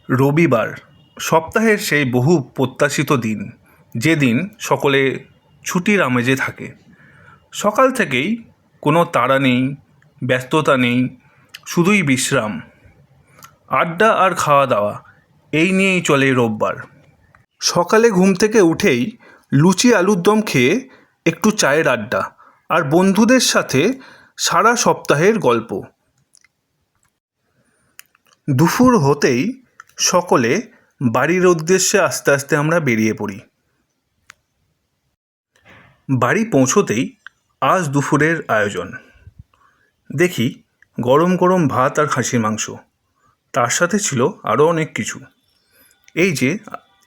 রবিবার, সপ্তাহের সেই বহু প্রত্যাশিত দিন, যেদিন সকলে ছুটির আমেজে থাকে। সকাল থেকেই কোনো তাড়া নেই, ব্যস্ততা নেই, শুধুই বিশ্রাম, আড্ডা আর খাওয়া দাওয়া, এই নিয়েই চলে রোববার। সকালে ঘুম থেকে উঠেই লুচি আলুর দম খেয়ে একটু চায়ের আড্ডা, আর বন্ধুদের সাথে সারা সপ্তাহের গল্প। দুপুর হতেই সকলে বাড়ির উদ্দেশ্যে আস্তে আস্তে আমরা বেরিয়ে পড়ি। বাড়ি পৌঁছতেই আজ দুপুরের আয়োজন দেখি, গরম গরম ভাত আর খাসির মাংস, তার সাথে ছিল আরও অনেক কিছু। এই যে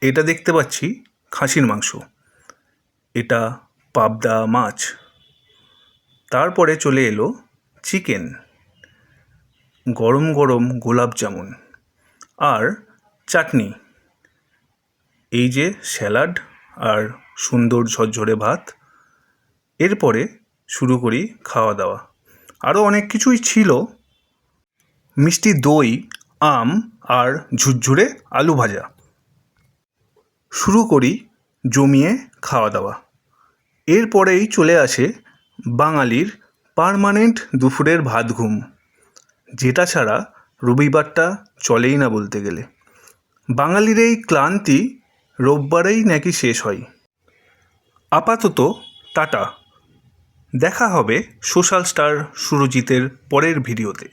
এটা দেখতে পাচ্ছি খাসির মাংস, এটা পাবদা মাছ, তারপরে চলে এলো চিকেন, গরম গরম গোলাপ জামুন আর চাটনি, এই যে স্যালাড আর সুন্দর ঝরঝরে ভাত। এরপরে শুরু করি খাওয়া দাওয়া। আরও অনেক কিছুই ছিল, মিষ্টি দই, আম আর ঝুরঝুরে আলু ভাজা। শুরু করি জমিয়ে খাওয়া দাওয়া। এরপরেই চলে আসে বাঙালির পার্মানেন্ট দুপুরের ভাত ঘুম, যেটা ছাড়া রবিবারটা চলেই না বলতে গেলে। বাঙালির এই ক্লান্তি রোববারেই নাকি শেষ হয়। আপাতত টাটা, দেখা হবে সোশ্যাল স্টার সুরজিতের পরের ভিডিওতে।